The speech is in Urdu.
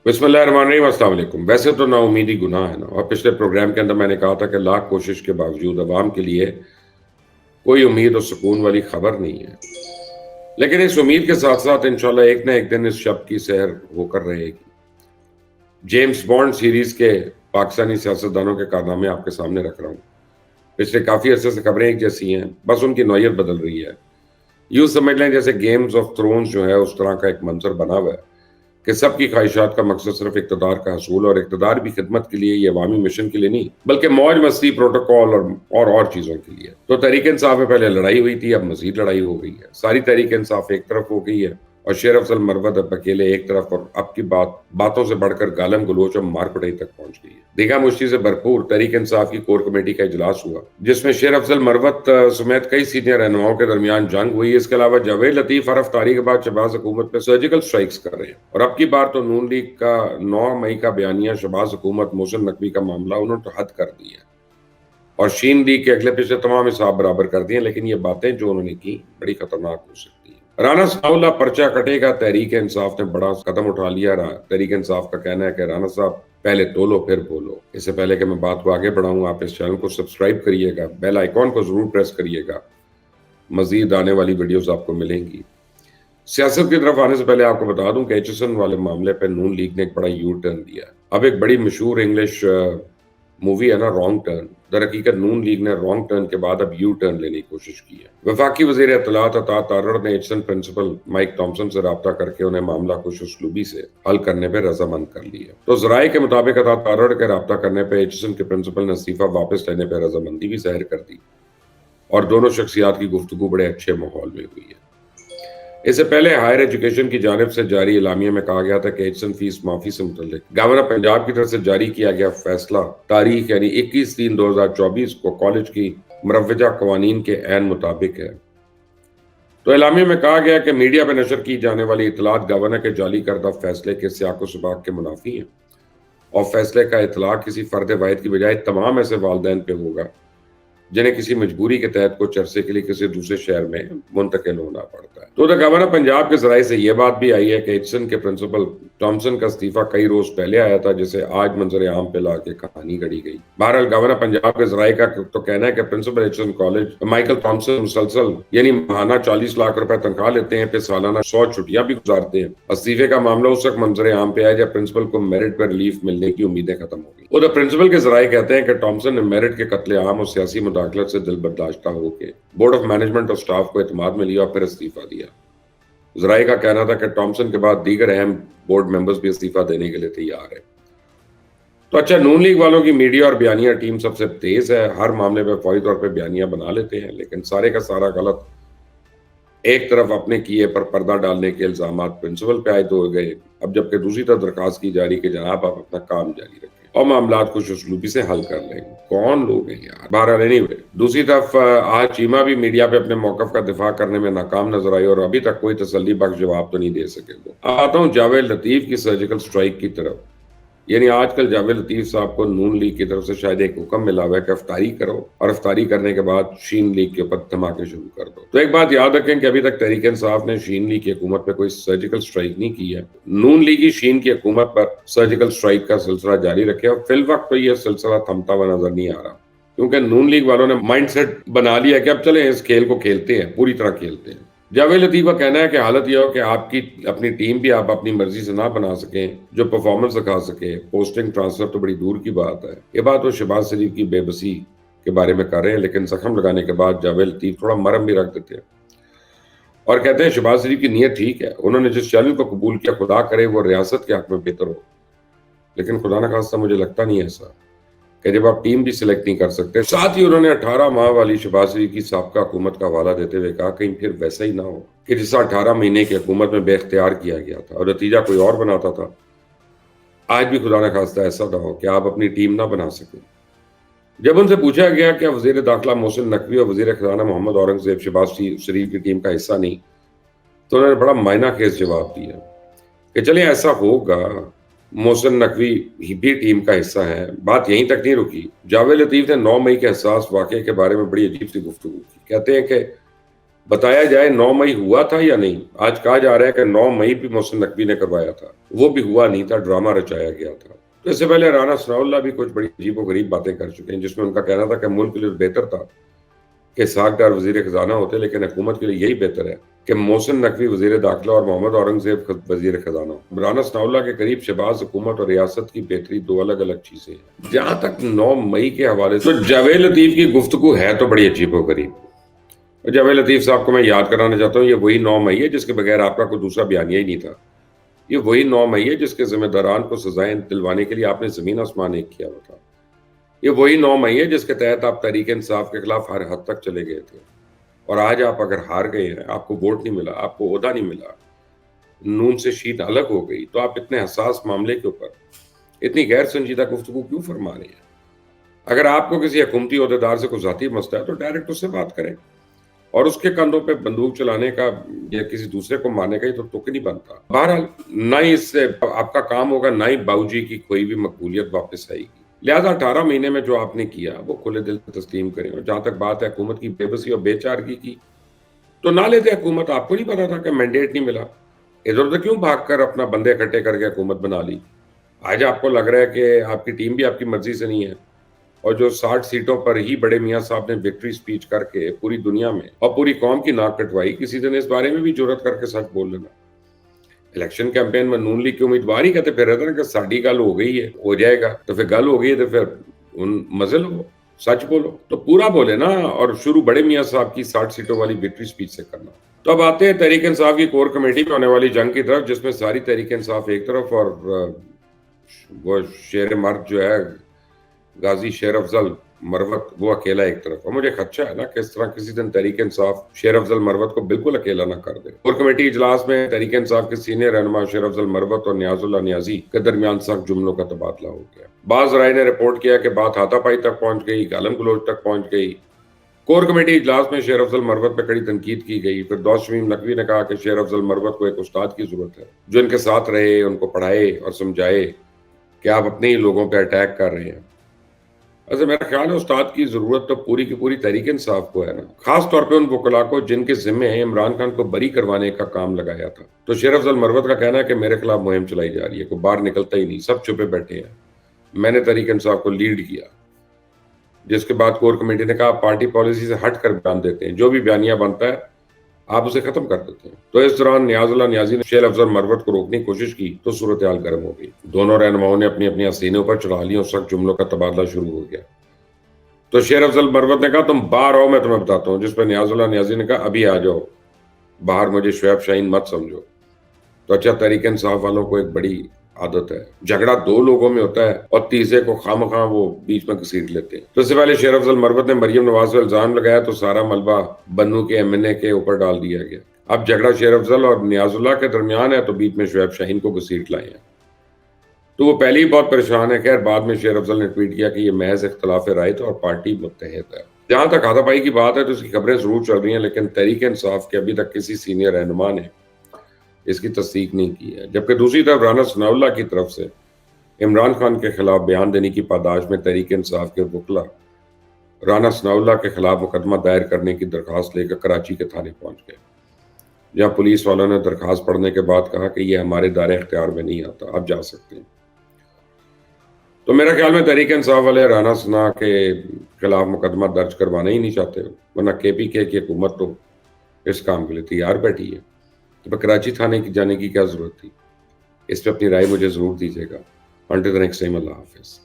بسم اللہ الرحمن الرحیم، السلام علیکم۔ ویسے تو نا امیدی گناہ ہے نا، اور پچھلے پروگرام کے اندر میں نے کہا تھا کہ لاکھ کوشش کے باوجود عوام کے لیے کوئی امید اور سکون والی خبر نہیں ہے، لیکن اس امید کے ساتھ ساتھ انشاءاللہ ایک نہ ایک دن اس شب کی سحر ہو کر رہے گی۔ جیمز بانڈ سیریز کے پاکستانی سیاستدانوں کے کارنامے آپ کے سامنے رکھ رہا ہوں۔ پچھلے کافی عرصے سے خبریں ایک جیسی ہیں، بس ان کی نوعیت بدل رہی ہے۔ یوں سمجھ لیں جیسے گیمز آف تھرونز جو ہے اس طرح کا ایک منظر بنا ہوا ہے کہ سب کی خواہشات کا مقصد صرف اقتدار کا حصول، اور اقتدار بھی خدمت کے لیے، یہ عوامی مشن کے لیے نہیں بلکہ موج مستی، پروٹوکول اور چیزوں کے لیے۔ تو تحریک انصاف میں پہلے لڑائی ہوئی تھی، اب مزید لڑائی ہو گئی ہے۔ ساری تحریک انصاف ایک طرف ہو گئی ہے اور شیر افضل مروت اب اکیلے ایک طرف، اور اب کی باتوں سے بڑھ کر گالم گلوچ اور مار پٹائی تک پہنچ گئی ہے۔ دیگا مشتی سے بھرپور تحریک انصاف کی کور کمیٹی کا اجلاس ہوا، جس میں شیر افضل مروت سمیت کئی سینئر رہنماؤں کے درمیان جنگ ہوئی۔ اس کے علاوہ جاوید لطیف رفتاری کے بعد شہباز حکومت پہ سرجیکل سٹرائکس کر رہے ہیں، اور اب کی بار تو نون لیگ کا 9 مئی کا بیانیہ، شہباز حکومت، محسن نقوی کا معاملہ، انہوں نے تو حد کر دی ہے، اور شین لیگ کے اگلے پچھلے تمام حساب برابر کر دیے ہیں۔ لیکن یہ باتیں جو انہوں نے کی بڑی خطرناک ہو سکتی ہیں۔ رانا ثناء اللہ پرچہ کٹے گا، تحریک انصاف نے بڑا قدم اٹھا لیا۔ تحریک انصاف کا کہنا ہے کہ رانا صاحب پہلے تولو پھر بولو۔ اس سے پہلے کہ میں بات کو آگے بڑھاؤں، آپ اس چینل کو سبسکرائب کریے گا، بیل آئیکن کو ضرور پریس کریے گا، مزید آنے والی ویڈیوز آپ کو ملیں گی۔ سیاست کی طرف آنے سے پہلے آپ کو بتا دوں کہ ایچ ایس این والے معاملے پہ نون لیگ نے ایک بڑا یو ٹرن دیا ہے۔ اب ایک بڑی مشہور انگلش مووی ہے نا، رانگ ٹرن، در حقیقت نون لیگ نے رانگ ٹرن کے بعد اب یو ٹرن لینے کی کوشش کی ہے۔ وفاقی وزیر اطلاعات عطا تارڑ نے H S N principal Mike Thompson سے رابطہ کر کے انہیں معاملہ خوش اسلوبی سے حل کرنے پہ رضامند کر لی ہے۔ تو ذرائع کے مطابق عطا تارڑ کے رابطہ کرنے پہ ایچ ایس این کے پرنسپل نے استعفیٰ واپس لینے پہ رضامندی بھی ظاہر کر دی، اور دونوں شخصیات کی گفتگو بڑے اچھے ماحول میں ہوئی ہے۔ اس سے پہلے ہائر ایجوکیشن کی جانب سے جاری اعلامیہ میں کہا گیا تھا کہ ایچ ایس این فیس معافی سے متعلق گورنر پنجاب کی طرف سے جاری کیا گیا فیصلہ تاریخ یعنی 21/3/2024 کو کالج کی مروجہ قوانین کے عین مطابق ہے۔ تو اعلامیہ میں کہا گیا کہ میڈیا پہ نشر کی جانے والی اطلاعات گورنر کے جعلی کردہ فیصلے کے سیاق و سباق کے منافی ہیں، اور فیصلے کا اطلاق کسی فرد واحد کی بجائے تمام ایسے والدین پہ ہوگا جنہیں کسی مجبوری کے تحت کچھ عرصے کے لیے کسی دوسرے شہر میں منتقل ہونا پڑتا ہے۔ تو گورنر پنجاب کے ذرائع سے یہ بات بھی آئی ہے کہ ایچ ایس این کے پرنسپل تھامسن کا استعفیٰ کئی روز پہلے آیا تھا، جسے آج منظر عام پہ لا کے کہانی گھڑی گئی۔ بہرحال گورنر پنجاب کے ذرائع کا تو کہنا ہے کہ principal H S N college Michael Thompson مسلسل یعنی ماہانہ 40 لاکھ روپے تنخواہ لیتے ہیں، پھر سالانہ 100 چھٹیاں بھی گزارتے ہیں۔ استعفے کا معاملہ اس وقت منظر عام پہ آیا جب پرنسپل کو میرٹ پر ریلیف ملنے کی امیدیں ختم ہو گئی۔ ادھر پرنسپل کے ذرائع کہتے ہیں کہ تھامسن نے میرٹ کے قتل عام اور سیاسی مداخلت سے دل برداشتہ ہو کے بورڈ آف مینجمنٹ اور سٹاف کو اعتماد میں لیا اور پھر استعفیٰ دیا۔ ذرائع کا کہنا تھا کہ تھامسن کے بعد دیگر اہم بورڈ ممبرز بھی استعفیٰ دینے کے لیے تیار ہیں۔ تو اچھا، نون لیگ والوں کی میڈیا اور بیانیہ ٹیم سب سے تیز ہے، ہر معاملے پہ فوری طور پہ بیانیہ بنا لیتے ہیں، لیکن سارے کا سارا غلط ایک طرف اپنے کیے پر پردہ ڈالنے کے الزامات پرنسپل پہ عائد ہو گئے، اب جبکہ دوسری طرف درخواست کی جا رہی کہ جناب آپ اپنا کام جاری رکھیں اور معاملات خوش اسلوبی سے حل کر لیں۔ کون لوگ ہیں یار؟ بہرحال anyway، دوسری طرف آج چیمہ بھی میڈیا پہ اپنے موقف کا دفاع کرنے میں ناکام نظر آئی، اور ابھی تک کوئی تسلی بخش جواب تو نہیں دے سکے وہ۔ آتا ہوں جاوید لطیف کی سرجیکل سٹرائک کی طرف۔ یعنی آج کل جاوید لطیف صاحب کو نون لیگ کی طرف سے شاید ایک حکم ملا ہوا ہے کہ افطاری کرو، اور افطاری کرنے کے بعد شین لیگ کے اوپر دھماکے شروع کر دو۔ تو ایک بات یاد رکھیں کہ ابھی تک تحریک انصاف نے شین لیگ کی حکومت پہ کوئی سرجیکل سٹرائک نہیں کی ہے۔ نون لیگی شین کی حکومت پر سرجیکل سٹرائک کا سلسلہ جاری رکھے، اور فی الوقت تو یہ سلسلہ تھمتا ہوا نظر نہیں آ رہا، کیونکہ نون لیگ والوں نے مائنڈ سیٹ بنا لیا کہ اب چلیں اس کھیل کو کھیلتے ہیں، پوری طرح کھیلتے ہیں۔ جاوید لطیف کا کہنا ہے کہ حالت یہ ہو کہ آپ کی اپنی ٹیم بھی آپ اپنی مرضی سے نہ بنا سکیں جو پرفارمنس دکھا سکے، پوسٹنگ ٹرانسفر تو بڑی دور کی بات ہے۔ یہ بات وہ شہباز شریف کی بے بسی کے بارے میں کر رہے ہیں، لیکن زخم لگانے کے بعد جاوید لطیف تھوڑا مرم بھی رکھ دیتے ہیں اور کہتے ہیں شہباز شریف کی نیت ٹھیک ہے، انہوں نے جس چیلنج کو قبول کیا، خدا کرے وہ ریاست کے حق میں بہتر ہو، لیکن خدا نہ خواستہ مجھے لگتا نہیں ایسا کہ جب آپ ٹیم بھی سلیکٹ نہیں کر سکتے۔ ساتھ ہی انہوں نے 18 ماہ والی شہباز شریف کی سابقہ حکومت کا حوالہ دیتے ہوئے کہا کہیں پھر ویسا ہی نہ ہو کہ جسا 18 مہینے کی حکومت میں بے اختیار کیا گیا تھا اور نتیجہ کوئی اور بناتا تھا، آج بھی خدا نہ خواستہ ایسا نہ ہو کہ آپ اپنی ٹیم نہ بنا سکیں۔ جب ان سے پوچھا گیا کہ وزیر داخلہ محسن نقوی اور وزیر خزانہ محمد اورنگزیب شہباز شریف کی ٹیم کا حصہ نہیں، تو انہوں نے بڑا معنی خیز جواب دیا کہ چلیں ایسا ہوگا، محسن نقوی بھی ٹیم کا حصہ ہے۔ بات یہیں تک نہیں رکی، جاوید لطیف نے 9 مئی کے حساس واقعے کے بارے میں بڑی عجیب سی گفتگو کی۔ کہتے ہیں کہ بتایا جائے 9 مئی ہوا تھا یا نہیں. آج کہا جا رہا ہے کہ 9 مئی بھی محسن نقوی نے کروایا تھا، وہ بھی ہوا نہیں تھا، ڈرامہ رچایا گیا تھا. تو اس سے پہلے رانا ثناء اللہ بھی کچھ بڑی عجیب و غریب باتیں کر چکے ہیں، جس میں ان کا کہنا تھا کہ ملک کے لیے بہتر تھا کہ اسحاق ڈار وزیر خزانہ ہوتے، لیکن حکومت کے لیے یہی بہتر ہے کہ محسن نقوی وزیر داخلہ اور محمد اورنگزیب وزیر خزانہ ہو. رانا ثناء اللہ کے قریب شہباز حکومت اور ریاست کی بہتری دو الگ الگ چیزیں ہیں. جہاں تک 9 مئی کے حوالے سے، تو جاوید لطیف کی گفتگو ہے تو بڑی عجیب و غریب. جاوید لطیف صاحب کو میں یاد کرانا چاہتا ہوں، یہ وہی 9 مئی ہے جس کے بغیر آپ کا کوئی دوسرا بیانیہ ہی نہیں تھا. یہ وہی 9 مئی ہے جس کے ذمہ داران کو سزائیں دلوانے کے لیے آپ نے زمین آسمان ایک کیا ہوا تھا. یہ وہی 9 مئی ہے جس کے تحت آپ تحریک انصاف کے خلاف ہر حد تک چلے گئے تھے. اور آج آپ اگر ہار گئے ہیں، آپ کو ووٹ نہیں ملا، آپ کو عہدہ نہیں ملا، نون سے شیٹ الگ ہو گئی، تو آپ اتنے حساس معاملے کے اوپر اتنی غیر سنجیدہ گفتگو کیوں فرما رہے ہیں؟ اگر آپ کو کسی حکومتی عہدیدار سے کوئی ذاتی مسئلہ ہے تو ڈائریکٹ اس سے بات کریں، اور اس کے کندھوں پہ بندوق چلانے کا یا کسی دوسرے کو مارنے کا ہی تو تک نہیں بنتا. بہرحال نہ ہی اس سے آپ کا کام ہوگا، نہ ہی باؤ جی کی کوئی بھی مقبولیت واپس آئے گی. لہٰذا 18 مہینے میں جو آپ نے کیا وہ کھلے دل سے تسلیم کریں. اور جہاں تک بات ہے حکومت کی بے بسی اور بے چارگی کی، تو نہ لیتے حکومت. آپ کو نہیں پتا تھا کہ مینڈیٹ نہیں ملا؟ ادھر ادھر کیوں بھاگ کر اپنا بندے اکٹھے کر کے حکومت بنا لی؟ آج آپ کو لگ رہا ہے کہ آپ کی ٹیم بھی آپ کی مرضی سے نہیں ہے، اور جو 60 سیٹوں پر ہی بڑے میاں صاحب نے وکٹری سپیچ کر کے پوری دنیا میں اور پوری قوم کی ناک کٹوائی، کسی دن اس بارے میں بھی جرات کر کے سچ بول لینا. الیکشن کیمپین میں نون لیگ کے امیدوار ہی کہتے پھر رہتے نا کہ ساڈی گل ہو گئی ہے، ہو جائے گا. تو پھر گل ہو گئی ہے تو پھر مزے لو، سچ بولو تو پورا بولے نا. اور شروع بڑے میاں صاحب کی 60 سیٹوں والی وکٹری سپیچ سے کرنا. تو اب آتے ہیں تحریک انصاف کی کور کمیٹی میں ہونے والی جنگ کی طرف، جس میں ساری تحریک انصاف ایک طرف اور وہ شیر مرد جو ہے غازی شیر افضل مروت وہ اکیلا ایک طرف. اور مجھے خدشہ ہے نا کہ اس طرح کسی دن تحریک انصاف شیر افضل مروت کو بالکل اکیلا نہ کر دے. کور کمیٹی اجلاس میں تحریک انصاف کے سینئر رہنما شیر افضل مروت اور نیاز اللہ نیازی کے درمیان سخت جملوں کا تبادلہ ہو گیا. بعض رائے نے رپورٹ کیا کہ بات ہاتھا پائی تک پہنچ گئی، گالم گلوچ تک پہنچ گئی. کور کمیٹی اجلاس میں شیر افضل مروت پہ کڑی تنقید کی گئی. پھر دوست شمیم نقوی نے کہا کہ شیر افضل مروت کو ایک استاد کی ضرورت ہے جو ان کے ساتھ رہے، ان کو پڑھائے اور سمجھائے کہ آپ اپنے ہی لوگوں پہ اٹیک کر رہے ہیں. ایسے میرا خیال ہے استاد کی ضرورت تو پوری کی پوری تحریک انصاف کو ہے نا، خاص طور پہ ان وکلاء کو جن کے ذمے عمران خان کو بری کروانے کا کام لگایا تھا. تو شیر افضل مروت کا کہنا ہے کہ میرے خلاف مہم چلائی جا رہی ہے، کوئی باہر نکلتا ہی نہیں، سب چھپے بیٹھے ہیں، میں نے تحریک انصاف کو لیڈ کیا. جس کے بعد کور کمیٹی نے کہا پارٹی پالیسی سے ہٹ کر بیان دیتے ہیں، جو بھی بیانیہ بنتا ہے آپ اسے ختم کر دیتے ہیں. تو اس دوران نیاز اللہ نیازی نے شیر افضل مروت کو روکنے کی کوشش کی تو صورتحال گرم ہو گئی. دونوں رہنماؤں نے اپنی اپنی حسینوں پر چڑھا لی اور سخت جملوں کا تبادلہ شروع ہو گیا. تو شیر افضل مروت نے کہا تم باہر آؤ، میں تمہیں بتاتا ہوں. جس پہ نیاز اللہ نیازی نے کہا ابھی آ جاؤ باہر، مجھے شعیب شاہین مت سمجھو. تو اچھا تحریک انصاف والوں کو ایک بڑی عادت ہے، جھگڑا دو لوگوں میں ہوتا ہے اور تیسرے کو خواہ وہ بیچ میں گھسیٹ لیتے ہیں. تو اس سے پہلے شیر افضل مروت نے مریم نواز پہ الزام لگایا تو سارا ملبہ بنو کے ایم این اے کے اوپر ڈال دیا گیا. اب جھگڑا شیر افضل اور نیاز اللہ کے درمیان ہے تو بیچ میں شعیب شاہین کو گھسیٹ لائے ہیں. تو وہ پہلے ہی بہت پریشان ہے. خیر بعد میں شیر افضل نے ٹویٹ کیا کہ یہ محض اختلاف رائے تھا اور پارٹی متحد ہے. جہاں تک ہاتھا پائی کی بات ہے تو اس کی خبریں ضرور چل رہی ہیں، لیکن تحریک انصاف کے ابھی تک کسی سینئر رہنما نے اس کی تصدیق نہیں کی ہے. جبکہ دوسری طرف رانا ثناء اللہ کی طرف سے عمران خان کے خلاف بیان دینے کی پاداش میں تحریک انصاف کے وکلاء رانا ثناء اللہ کے خلاف مقدمہ دائر کرنے کی درخواست لے کر کراچی کے تھانے پہنچ گئے، جہاں پولیس والوں نے درخواست پڑھنے کے بعد کہا کہ یہ ہمارے دائرے اختیار میں نہیں آتا، آپ جا سکتے ہیں. تو میرا خیال میں تحریک انصاف والے رانا ثناء کے خلاف مقدمہ درج کروانا ہی نہیں چاہتے، ورنہ کے پی کے کی حکومت تو اس کام کے لیے تیار بیٹھی ہے. تو کراچی تھانے کی جانے کی کیا ضرورت تھی؟ اس پہ اپنی رائے مجھے ضرور دیجیے گا. انٹل دی نیکسٹ ٹائم، اللہ حافظ.